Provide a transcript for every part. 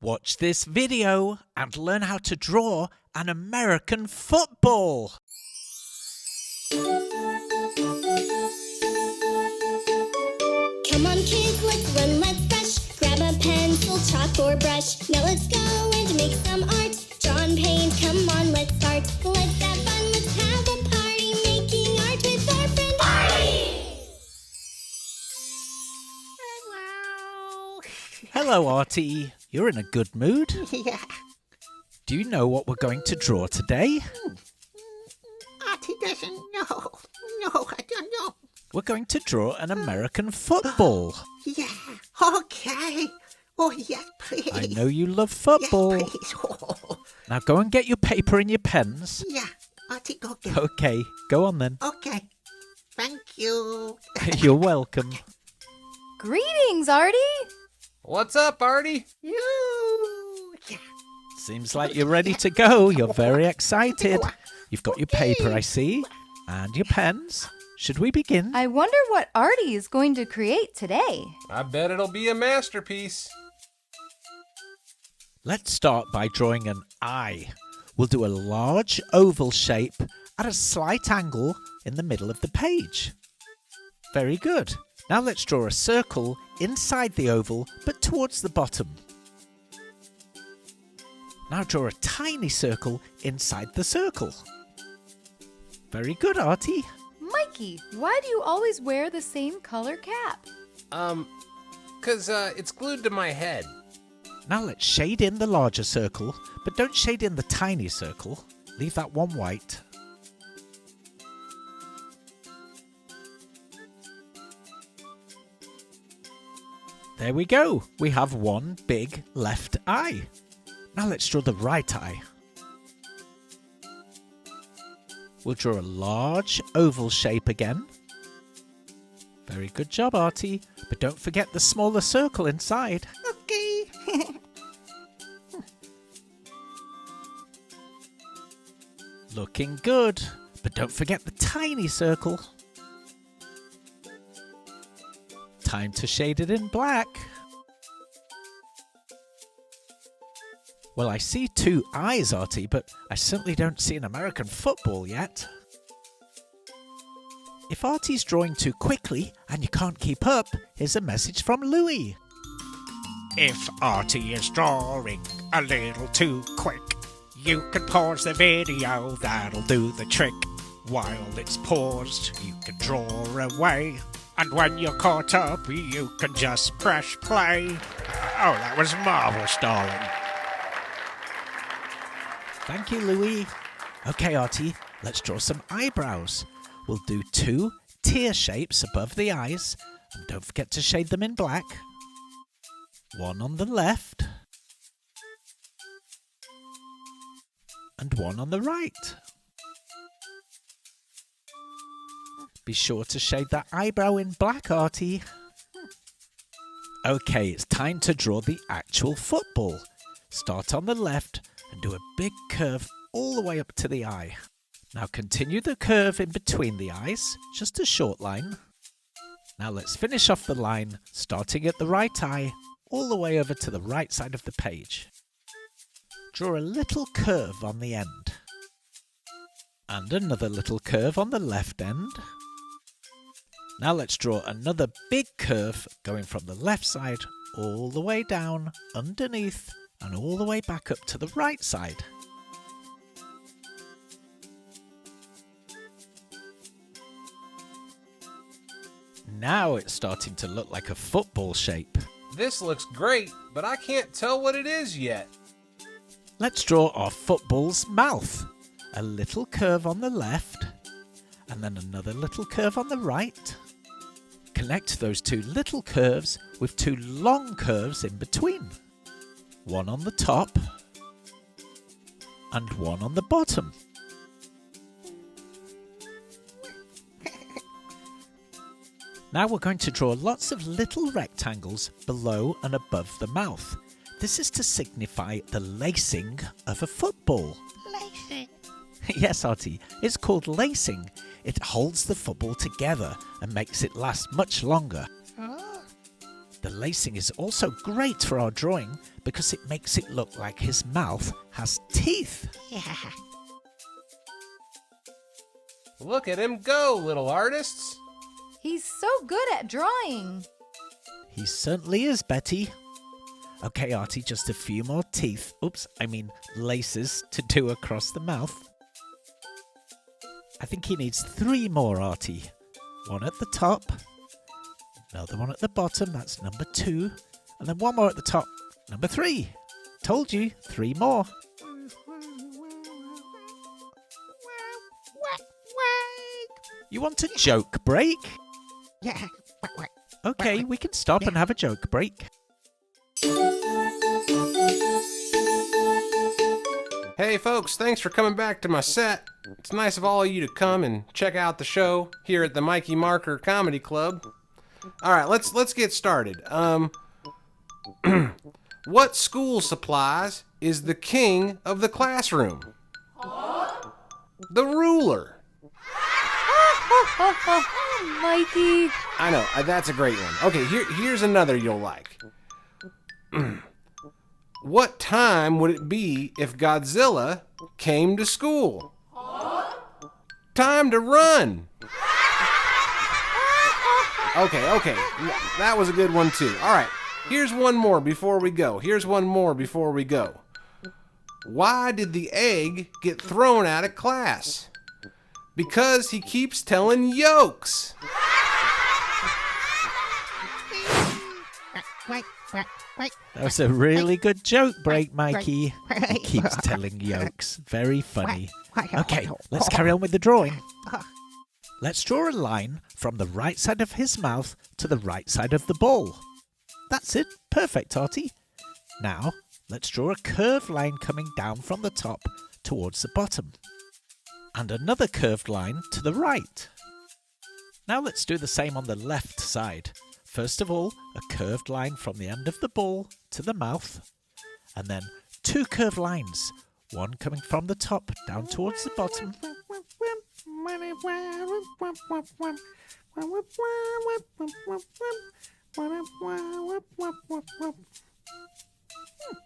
Watch this video and learn how to draw an American football. Come on kids, let's run, let's rush. Grab a pencil, chalk or brush. Now let's go and make some art. Draw and paint, come on, let's start. Let's have fun, let's have a party. Making art with our friend Artie. Hello, Artie. You're in a good mood. Yeah. Do you know what we're going to draw today? Artie doesn't know. No, I don't know. We're going to draw an American football. Yeah. Okay. Oh, yes, please. I know you love football. Yes, please. Oh. Now go and get your paper and your pens. Yeah. Artie, go get it. Okay, go on then. Okay. Thank you. You're welcome. Greetings, Artie! What's up, Artie? You. Yeah. Seems like you're ready to go. You're very excited. You've got your paper, I see, and your pens. Should we begin? I wonder what Artie is going to create today. I bet it'll be a masterpiece. Let's start by drawing an eye. We'll do a large oval shape at a slight angle in the middle of the page. Very good. Now let's draw a circle inside the oval, but towards the bottom. Now draw a tiny circle inside the circle. Very good, Artie. Mikey, why do you always wear the same color cap? 'Cause it's glued to my head. Now let's shade in the larger circle, but don't shade in the tiny circle. Leave that one white. There we go. We have one big left eye. Now let's draw the right eye. We'll draw a large oval shape again. Very good job, Artie. But don't forget the smaller circle inside. Okay. Looking good. But don't forget the tiny circle. Time to shade it in black. Well, I see two eyes, Artie, but I certainly don't see an American football yet. If Artie's drawing too quickly and you can't keep up, here's a message from Louie. If Artie is drawing a little too quick, you can pause the video, that'll do the trick. While it's paused, you can draw away. And when you're caught up, you can just press play. Oh, that was marvellous, darling. Thank you, Louie. Okay, Artie, let's draw some eyebrows. We'll do two tear shapes above the eyes, and don't forget to shade them in black. One on the left, and one on the right. Be sure to shade that eyebrow in black, Artie. Okay, it's time to draw the actual football. Start on the left and do a big curve all the way up to the eye. Now continue the curve in between the eyes, just a short line. Now let's finish off the line, starting at the right eye, all the way over to the right side of the page. Draw a little curve on the end. And another little curve on the left end. Now let's draw another big curve going from the left side all the way down, underneath, and all the way back up to the right side. Now it's starting to look like a football shape. This looks great, but I can't tell what it is yet. Let's draw our football's mouth. A little curve on the left, and then another little curve on the right. Connect those two little curves with two long curves in between. One on the top and one on the bottom. Now we're going to draw lots of little rectangles below and above the mouth. This is to signify the lacing of a football. Lacing. Yes, Artie, it's called lacing. It holds the football together and makes it last much longer. Oh. The lacing is also great for our drawing because it makes it look like his mouth has teeth. Yeah. Look at him go, little artists. He's so good at drawing. He certainly is, Betty. Okay, Artie, just a few more teeth. Laces to do across the mouth. I think he needs 3 more, Artie. One at the top, another one at the bottom, that's number 2, and then one more at the top, number 3. Told you, 3 more. You want a joke break? Yeah. Okay, we can stop and have a joke break. Hey folks, thanks for coming back to my set. It's nice of all of you to come and check out the show here at the Mikey Marker Comedy Club. All right, let's get started. What school supplies is the king of the classroom? The ruler. Mikey. I know, that's a great one. Okay, here's another you'll like. What time would it be if Godzilla came to school? Time to run. Okay. That was a good one too. All right, here's one more before we go. Why did the egg get thrown out of class? Because he keeps telling yolks. That was a really good joke break, Mikey. He keeps telling yolks. Very funny. Okay, let's carry on with the drawing. Let's draw a line from the right side of his mouth to the right side of the ball. That's it. Perfect, Artie. Now, let's draw a curved line coming down from the top towards the bottom. And another curved line to the right. Now let's do the same on the left side. First of all, a curved line from the end of the ball to the mouth, and then 2 curved lines, one coming from the top down towards the bottom.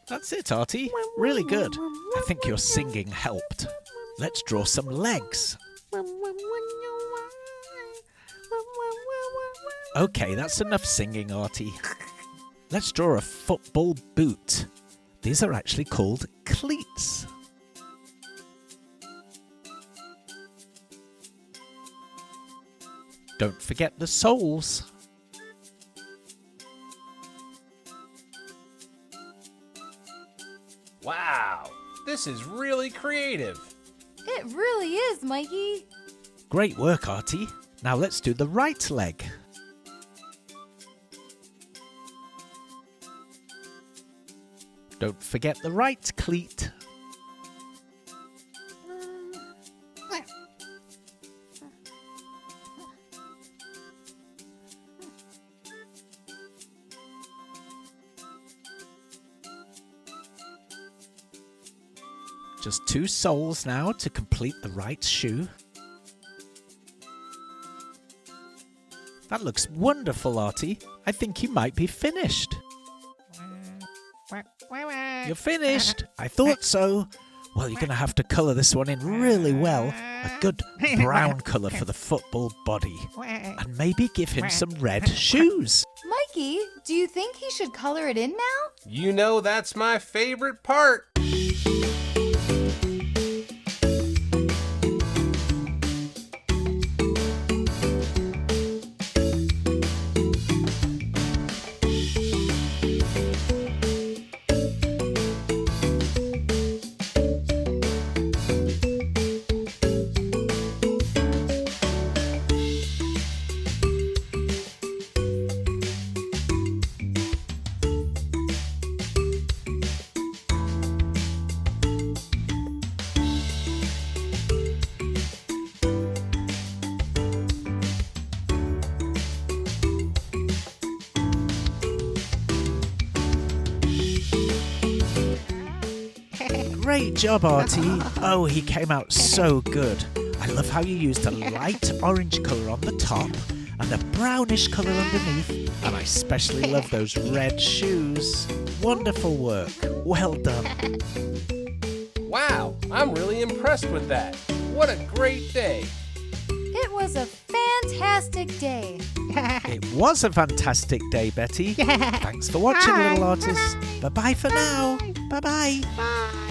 That's it, Artie. Really good. I think your singing helped. Let's draw some legs. Okay, that's enough singing, Artie. Let's draw a football boot. These are actually called cleats. Don't forget the soles. Wow, this is really creative. It really is, Mikey. Great work, Artie. Now let's do the right leg. Don't forget the right cleat. Just 2 soles now to complete the right shoe. That looks wonderful, Artie. I think you might be finished. You're finished. I thought so. Well, you're going to have to colour this one in really well. A good brown colour for the football body. And maybe give him some red shoes. Mikey, do you think he should color it in now? You know that's my favorite part. Great job, Artie. Oh, he came out so good. I love how you used a light orange colour on the top and the brownish colour underneath. And I especially love those red shoes. Wonderful work. Well done. Wow, I'm really impressed with that. What a great day. It was a fantastic day. It was a fantastic day, Betty. Thanks for watching, little artists. Bye-bye for now. Bye-bye. Bye.